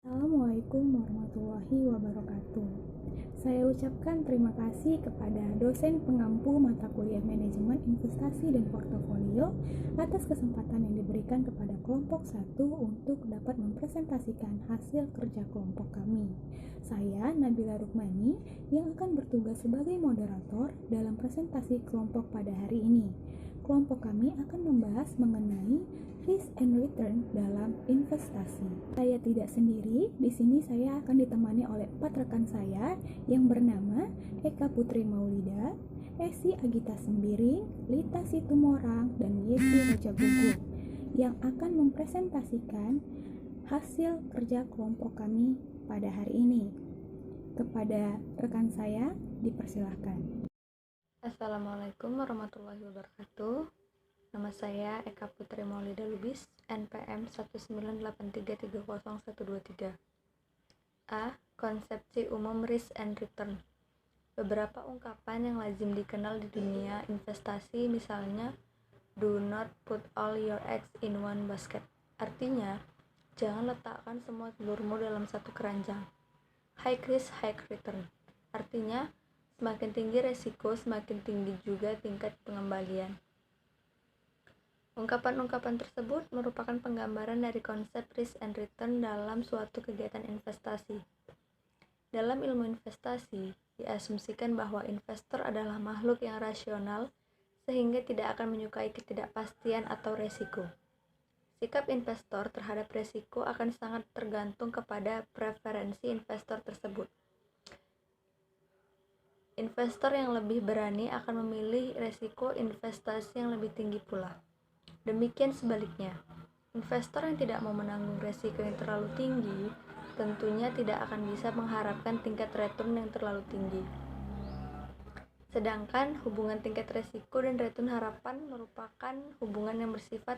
Assalamualaikum warahmatullahi wabarakatuh. Saya ucapkan terima kasih kepada dosen pengampu mata kuliah manajemen investasi dan portofolio atas kesempatan yang diberikan kepada kelompok 1 untuk dapat mempresentasikan hasil kerja kelompok kami. Saya Nabila Rukmani yang akan bertugas sebagai moderator dalam presentasi kelompok pada hari ini. Kelompok kami akan membahas mengenai risk and return dalam investasi. Saya tidak sendiri, di sini saya akan ditemani oleh 4 rekan saya yang bernama Eka Putri Maulida, Esi Agita Sembiring, Lita Situmorang, dan Yesi Raja Gugur yang akan mempresentasikan hasil kerja kelompok kami pada hari ini. Kepada rekan saya, dipersilahkan. Assalamualaikum warahmatullahi wabarakatuh. Nama saya Eka Putri Maulida Lubis, NPM 198330123. A. Konsepsi umum risk and return. Beberapa ungkapan yang lazim dikenal di dunia investasi, misalnya do not put all your eggs in one basket. Artinya, jangan letakkan semua telurmu dalam satu keranjang. High risk, high return. Artinya, semakin tinggi resiko, semakin tinggi juga tingkat pengembalian. Ungkapan-ungkapan tersebut merupakan penggambaran dari konsep risk and return dalam suatu kegiatan investasi. Dalam ilmu investasi, diasumsikan bahwa investor adalah makhluk yang rasional sehingga tidak akan menyukai ketidakpastian atau resiko. Sikap investor terhadap resiko akan sangat tergantung kepada preferensi investor tersebut. Investor yang lebih berani akan memilih resiko investasi yang lebih tinggi pula. Demikian sebaliknya, investor yang tidak mau menanggung resiko yang terlalu tinggi tentunya tidak akan bisa mengharapkan tingkat return yang terlalu tinggi. Sedangkan hubungan tingkat resiko dan return harapan merupakan hubungan yang bersifat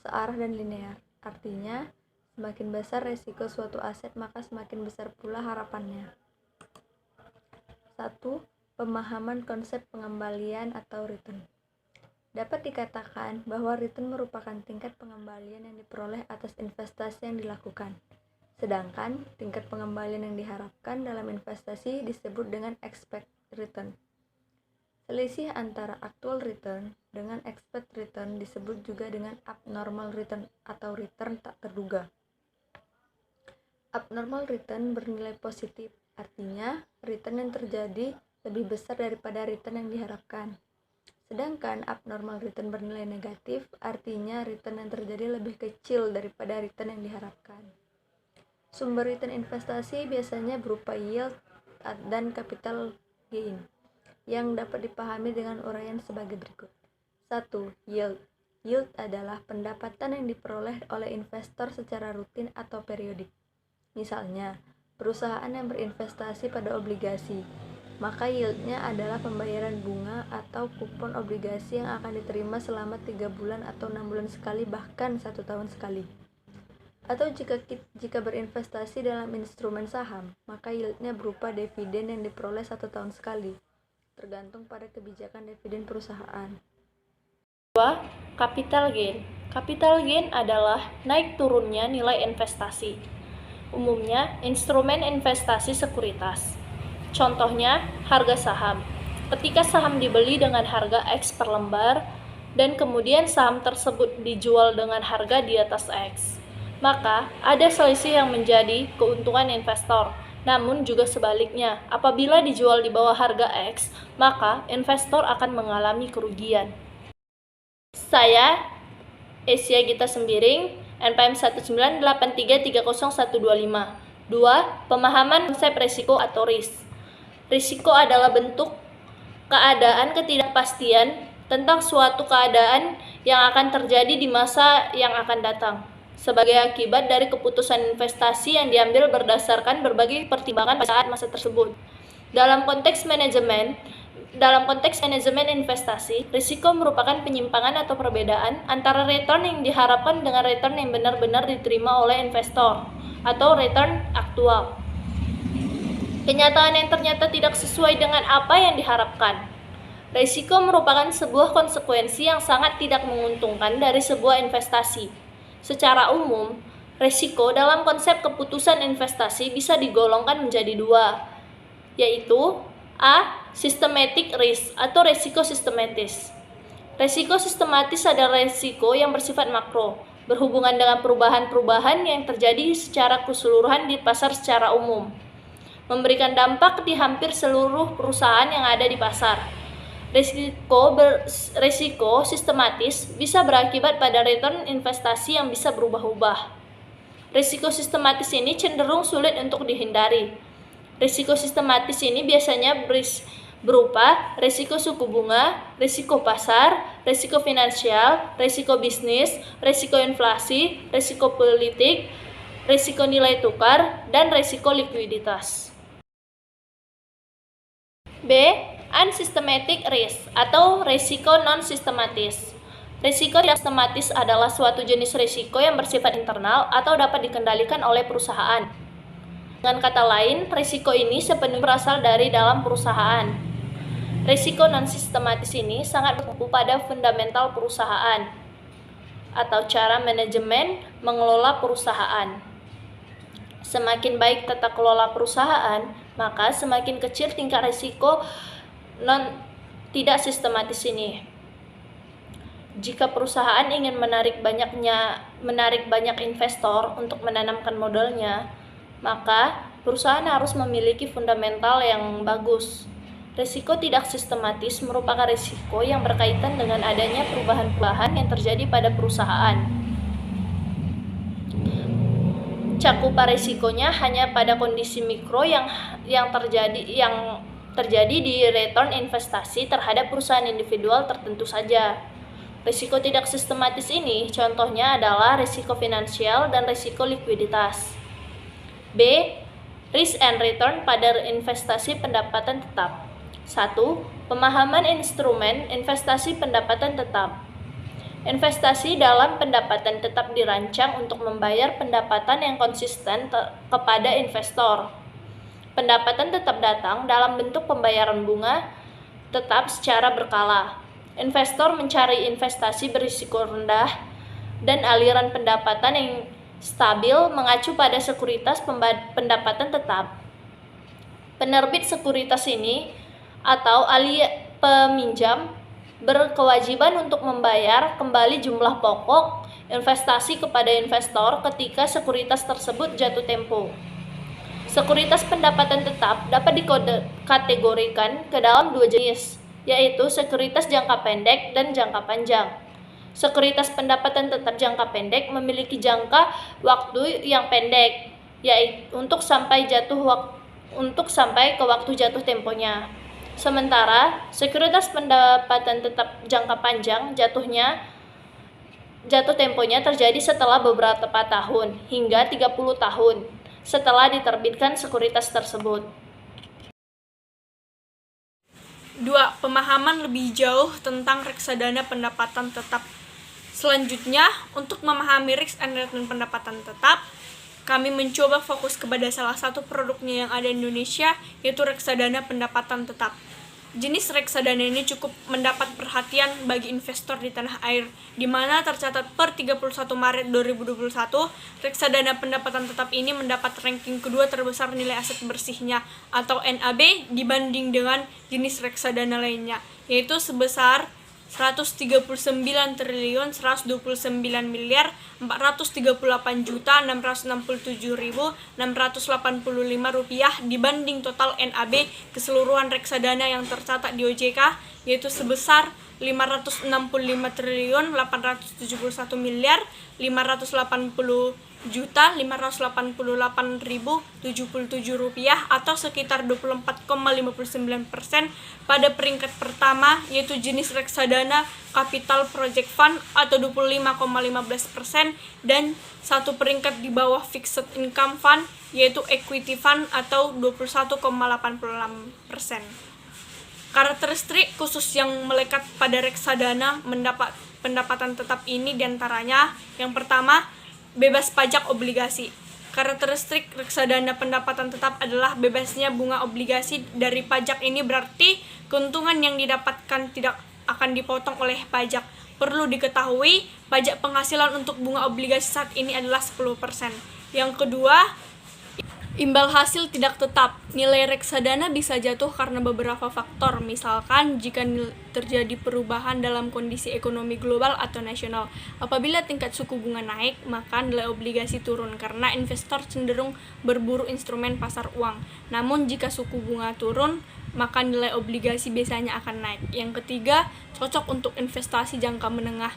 searah dan linear. Artinya, semakin besar resiko suatu aset maka semakin besar pula harapannya. 1. Pemahaman konsep pengembalian atau return. Dapat dikatakan bahwa return merupakan tingkat pengembalian yang diperoleh atas investasi yang dilakukan. Sedangkan tingkat pengembalian yang diharapkan dalam investasi disebut dengan expected return. Selisih antara actual return dengan expected return disebut juga dengan abnormal return atau return tak terduga. Abnormal return bernilai positif. Artinya, return yang terjadi lebih besar daripada return yang diharapkan. Sedangkan abnormal return bernilai negatif, artinya return yang terjadi lebih kecil daripada return yang diharapkan. Sumber return investasi biasanya berupa yield dan capital gain, yang dapat dipahami dengan uraian sebagai berikut. 1. Yield. Yield adalah pendapatan yang diperoleh oleh investor secara rutin atau periodik. Misalnya, perusahaan yang berinvestasi pada obligasi, maka yieldnya adalah pembayaran bunga atau kupon obligasi yang akan diterima selama 3 bulan atau 6 bulan sekali, bahkan 1 tahun sekali. Atau jika berinvestasi dalam instrumen saham, maka yieldnya berupa dividen yang diperoleh 1 tahun sekali, tergantung pada kebijakan dividen perusahaan. 2. Capital gain. Capital gain adalah naik turunnya nilai investasi. Umumnya, instrumen investasi sekuritas. Contohnya, harga saham. Ketika saham dibeli dengan harga X per lembar, dan kemudian saham tersebut dijual dengan harga di atas X, maka ada selisih yang menjadi keuntungan investor. Namun juga sebaliknya, apabila dijual di bawah harga X, maka investor akan mengalami kerugian. Saya, Esi Agita Sembiring, NPM 198330125. 2. Pemahaman konsep risiko atau risk. Risiko adalah bentuk keadaan ketidakpastian tentang suatu keadaan yang akan terjadi di masa yang akan datang, sebagai akibat dari keputusan investasi yang diambil berdasarkan berbagai pertimbangan pada saat masa tersebut. Dalam konteks manajemen investasi, risiko merupakan penyimpangan atau perbedaan antara return yang diharapkan dengan return yang benar-benar diterima oleh investor, atau return aktual. Kenyataan yang ternyata tidak sesuai dengan apa yang diharapkan. Risiko merupakan sebuah konsekuensi yang sangat tidak menguntungkan dari sebuah investasi. Secara umum, Resiko dalam konsep keputusan investasi bisa digolongkan menjadi dua, yaitu A. Systematic risk atau resiko sistematis. Resiko sistematis adalah resiko yang bersifat makro, berhubungan dengan perubahan-perubahan yang terjadi secara keseluruhan di pasar secara umum, memberikan dampak di hampir seluruh perusahaan yang ada di pasar. Resiko sistematis bisa berakibat pada return investasi yang bisa berubah-ubah. Risiko sistematis ini cenderung sulit untuk dihindari. Risiko sistematis ini biasanya berupa risiko suku bunga, risiko pasar, risiko finansial, risiko bisnis, risiko inflasi, risiko politik, risiko nilai tukar, dan risiko likuiditas. B. Unsystematic risk atau risiko non-sistematis. Risiko tidak sistematis adalah suatu jenis risiko yang bersifat internal atau dapat dikendalikan oleh perusahaan. Dengan kata lain, risiko ini sepenuhnya berasal dari dalam perusahaan. Risiko non-sistematis ini sangat bertumpu pada fundamental perusahaan atau cara manajemen mengelola perusahaan. Semakin baik tata kelola perusahaan, maka semakin kecil tingkat risiko tidak sistematis ini. Jika perusahaan ingin menarik banyak investor untuk menanamkan modalnya, maka perusahaan harus memiliki fundamental yang bagus. Risiko tidak sistematis merupakan risiko yang berkaitan dengan adanya perubahan-perubahan yang terjadi pada perusahaan. Cakupan risikonya hanya pada kondisi mikro yang terjadi di return investasi terhadap perusahaan individual tertentu saja. Risiko tidak sistematis ini contohnya adalah risiko finansial dan risiko likuiditas. B. Risk and return pada investasi pendapatan tetap. 1. Pemahaman instrumen investasi pendapatan tetap. Investasi dalam pendapatan tetap dirancang untuk membayar pendapatan yang konsisten kepada investor. Pendapatan tetap datang dalam bentuk pembayaran bunga tetap secara berkala. Investor mencari investasi berisiko rendah dan aliran pendapatan yang stabil mengacu pada sekuritas pendapatan tetap. Penerbit sekuritas ini atau peminjam berkewajiban untuk membayar kembali jumlah pokok investasi kepada investor ketika sekuritas tersebut jatuh tempo. Sekuritas pendapatan tetap dapat dikategorikan ke dalam dua jenis, yaitu sekuritas jangka pendek dan jangka panjang. Sekuritas pendapatan tetap jangka pendek memiliki jangka waktu yang pendek, yaitu untuk sampai ke waktu jatuh temponya. Sementara sekuritas pendapatan tetap jangka panjang jatuh temponya terjadi setelah beberapa tahun hingga 30 tahun setelah diterbitkan sekuritas tersebut. 2. Pemahaman lebih jauh tentang reksadana pendapatan tetap. Selanjutnya, untuk memahami risk and return pendapatan tetap, kami mencoba fokus kepada salah satu produknya yang ada di Indonesia, yaitu reksadana pendapatan tetap. Jenis reksadana ini cukup mendapat perhatian bagi investor di tanah air, di mana tercatat per 31 Maret 2021, reksadana pendapatan tetap ini mendapat ranking kedua terbesar nilai aset bersihnya atau NAB dibanding dengan jenis reksadana lainnya, yaitu sebesar 139.129.438.667.000 rupiah dibanding total NAB keseluruhan reksadana yang tercatat di OJK, yaitu sebesar 565.580.588.077 rupiah atau sekitar 24,59% pada peringkat pertama, yaitu jenis reksadana Capital Project Fund atau 25,15% dan satu peringkat di bawah Fixed Income Fund yaitu Equity Fund atau 21,86%. Karakteristik khusus yang melekat pada reksadana pendapatan tetap ini diantaranya, yang pertama, bebas pajak obligasi. Karakteristik reksadana pendapatan tetap adalah bebasnya bunga obligasi dari pajak. Ini berarti keuntungan yang didapatkan tidak akan dipotong oleh pajak. Perlu diketahui, pajak penghasilan untuk bunga obligasi saat ini adalah 10%. Yang kedua, imbal hasil tidak tetap. Nilai reksadana bisa jatuh karena beberapa faktor, misalkan jika terjadi perubahan dalam kondisi ekonomi global atau nasional. Apabila tingkat suku bunga naik, maka nilai obligasi turun karena investor cenderung berburu instrumen pasar uang. Namun jika suku bunga turun, maka nilai obligasi biasanya akan naik. Yang ketiga, cocok untuk investasi jangka menengah.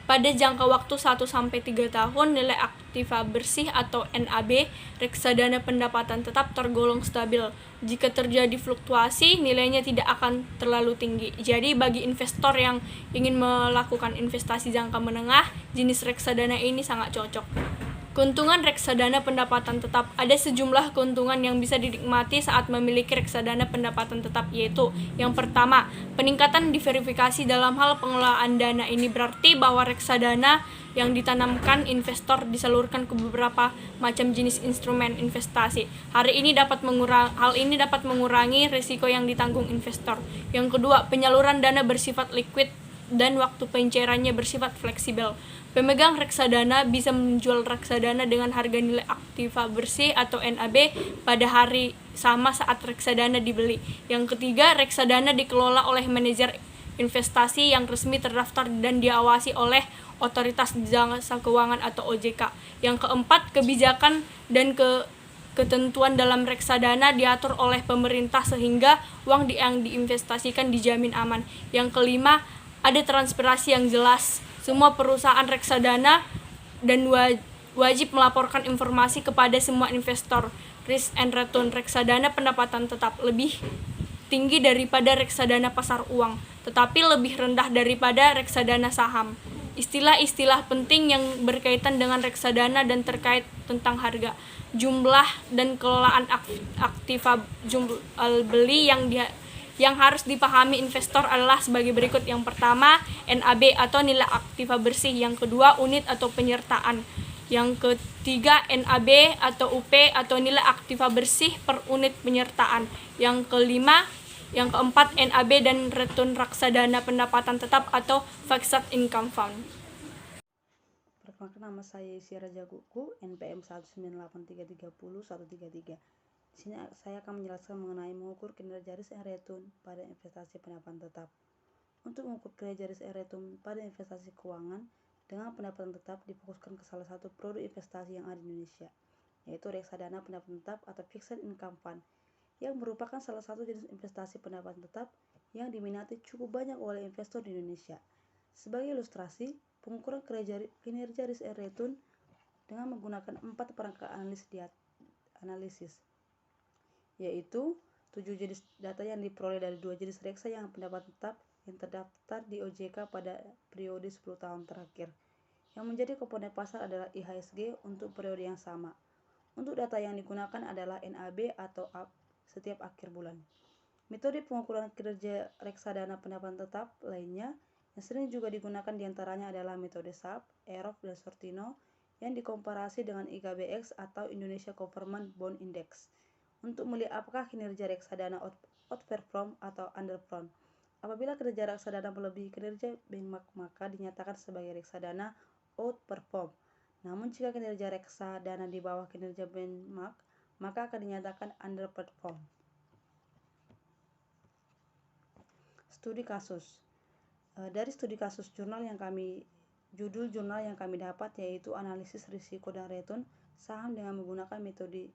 Pada jangka waktu 1-3 tahun, nilai aktiva bersih atau NAB reksadana pendapatan tetap tergolong stabil. Jika terjadi fluktuasi, nilainya tidak akan terlalu tinggi. Jadi bagi investor yang ingin melakukan investasi jangka menengah, jenis reksadana ini sangat cocok. Keuntungan reksadana pendapatan tetap. Ada sejumlah keuntungan yang bisa dinikmati saat memiliki reksadana pendapatan tetap, yaitu yang pertama, peningkatan diverifikasi dalam hal pengelolaan dana. Ini berarti bahwa reksadana yang ditanamkan investor disalurkan ke beberapa macam jenis instrumen investasi. Hal ini dapat mengurangi risiko yang ditanggung investor. Yang kedua, penyaluran dana bersifat liquid dan waktu pencairannya bersifat fleksibel. Pemegang reksadana bisa menjual reksadana dengan harga nilai aktiva bersih atau NAB pada hari sama saat reksadana dibeli. Yang ketiga, reksadana dikelola oleh manajer investasi yang resmi terdaftar dan diawasi oleh Otoritas Jasa Keuangan atau OJK. Yang keempat, kebijakan dan ketentuan dalam reksadana diatur oleh pemerintah sehingga uang yang diinvestasikan dijamin aman. Yang kelima, ada transparansi yang jelas. Semua perusahaan reksadana dan wajib melaporkan informasi kepada semua investor. Risk and return reksadana pendapatan tetap lebih tinggi daripada reksadana pasar uang, tetapi lebih rendah daripada reksadana saham. Istilah-istilah penting yang berkaitan dengan reksadana dan terkait tentang harga, jumlah dan kelolaan aktiva jual beli yang harus dipahami investor adalah sebagai berikut. Yang pertama, NAB atau nilai aktiva bersih. Yang kedua, unit atau penyertaan. Yang ketiga, NAB atau UP atau nilai aktiva bersih per unit penyertaan. Yang keempat, NAB dan return reksadana pendapatan tetap atau fixed income fund. Perkenalkan, nama saya Isyara Jaguku, NPM 198330133. Di sini saya akan menjelaskan mengenai mengukur kinerja risk and return pada investasi pendapatan tetap. Untuk mengukur kinerja risk and return pada investasi keuangan dengan pendapatan tetap difokuskan ke salah satu produk investasi yang ada di Indonesia, yaitu reksadana pendapatan tetap atau fixed income fund, yang merupakan salah satu jenis investasi pendapatan tetap yang diminati cukup banyak oleh investor di Indonesia. Sebagai ilustrasi, pengukuran kinerja risk and return dengan menggunakan 4 perangkat analisis, yaitu 7 jenis data yang diperoleh dari 2 jenis reksa yang pendapatan tetap yang terdaftar di OJK pada periode 10 tahun terakhir. Yang menjadi komponen pasar adalah IHSG untuk periode yang sama. Untuk data yang digunakan adalah NAB atau setiap akhir bulan. Metode pengukuran kinerja reksadana pendapatan tetap lainnya yang sering juga digunakan diantaranya adalah metode SAP, EROF, dan Sortino yang dikomparasi dengan IKBX atau Indonesia Government Bond Index untuk melihat apakah kinerja reksadana outperform atau underperform. Apabila kinerja reksadana melebihi kinerja benchmark, maka dinyatakan sebagai reksadana outperform. Namun jika kinerja reksadana di bawah kinerja benchmark, maka akan dinyatakan underperform. Studi kasus. Dari studi kasus judul jurnal yang kami dapat yaitu analisis risiko dan return saham dengan menggunakan metode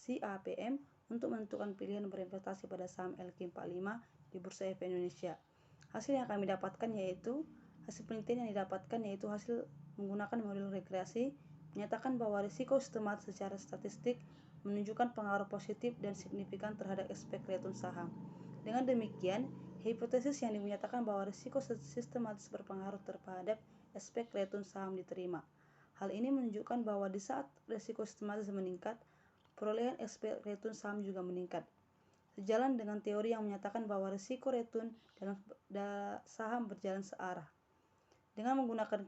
CAPM untuk menentukan pilihan berinvestasi pada saham LQ45 di Bursa Efek Indonesia. Hasil penelitian yang didapatkan yaitu hasil menggunakan model regresi menyatakan bahwa risiko sistematis secara statistik menunjukkan pengaruh positif dan signifikan terhadap ekspek return saham. Dengan demikian, hipotesis yang dinyatakan bahwa risiko sistematis berpengaruh terhadap ekspek return saham diterima. Hal ini menunjukkan bahwa di saat risiko sistematis meningkat, perolehan ekspek return saham juga meningkat. Sejalan dengan teori yang menyatakan bahwa risiko return dalam saham berjalan searah. Dengan menggunakan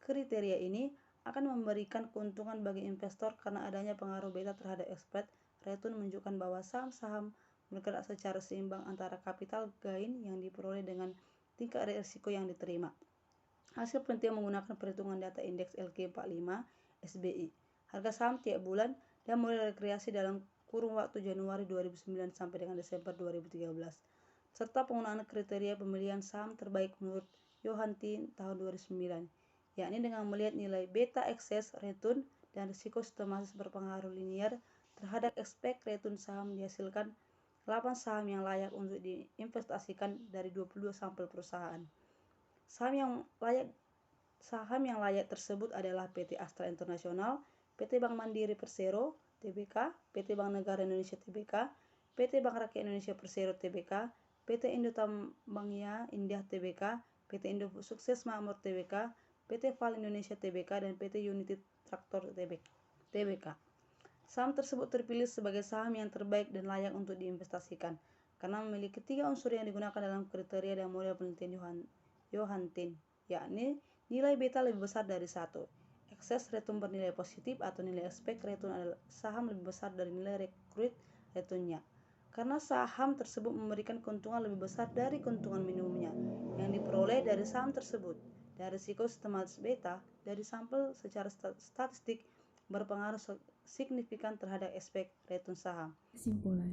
kriteria ini akan memberikan keuntungan bagi investor karena adanya pengaruh beta terhadap ekspek return menunjukkan bahwa saham-saham bergerak secara seimbang antara capital gain yang diperoleh dengan tingkat risiko yang diterima. Hasil penelitian menggunakan perhitungan data indeks LQ45 SBI, harga saham tiap bulan, dan model rekreasi dalam kurun waktu Januari 2009 sampai dengan Desember 2013, serta penggunaan kriteria pemilihan saham terbaik menurut Johanntin tahun 2009, yakni dengan melihat nilai beta excess return dan risiko sistematis berpengaruh linier terhadap expect return saham. Dihasilkan 8 saham yang layak untuk diinvestasikan dari 22 sampel perusahaan. Saham yang layak tersebut adalah PT Astra International, PT Bank Mandiri Persero Tbk, PT Bank Negara Indonesia Tbk, PT Bank Rakyat Indonesia Persero Tbk, PT Indo Tambangnya Indah Tbk, PT Indo Sukses Makmur Tbk, PT Val Indonesia Tbk, dan PT United Traktor Tbk. Saham tersebut terpilih sebagai saham yang terbaik dan layak untuk diinvestasikan karena memiliki 3 unsur yang digunakan dalam kriteria dan model penelitian Johanntin, yakni nilai beta lebih besar dari 1, excess return bernilai positif atau nilai expect return adalah saham lebih besar dari nilai recruit returnnya, karena saham tersebut memberikan keuntungan lebih besar dari keuntungan minimumnya yang diperoleh dari saham tersebut, dan risiko sistematis beta dari sampel secara statistik berpengaruh signifikan terhadap expect return saham. Kesimpulan,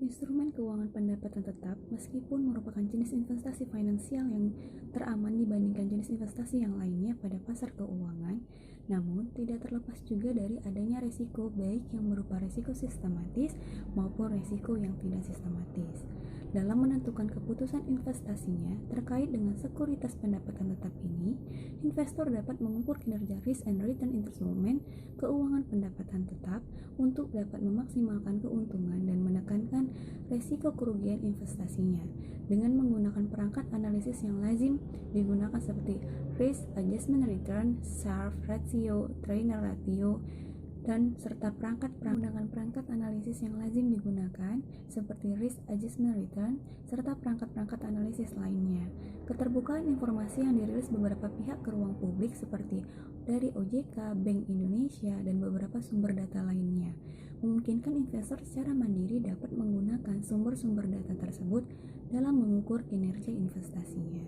instrumen keuangan pendapatan tetap meskipun merupakan jenis investasi finansial yang teraman dibandingkan jenis investasi yang lainnya pada pasar keuangan, namun tidak terlepas juga dari adanya resiko baik yang berupa resiko sistematis maupun resiko yang tidak sistematis. Dalam menentukan keputusan investasinya terkait dengan sekuritas pendapatan tetap ini, investor dapat mengukur kinerja risk and return instrumen keuangan pendapatan tetap untuk dapat memaksimalkan keuntungan dan menekankan resiko kerugian investasinya dengan menggunakan perangkat analisis yang lazim digunakan seperti risk adjustment return, Sharpe ratio, Trainer ratio, dan serta menggunakan perangkat analisis yang lazim digunakan seperti risk adjustment return serta perangkat-perangkat analisis lainnya. Keterbukaan informasi yang dirilis beberapa pihak ke ruang publik seperti dari OJK, Bank Indonesia, dan beberapa sumber data lainnya memungkinkan investor secara mandiri dapat menggunakan sumber-sumber data tersebut dalam mengukur kinerja investasinya.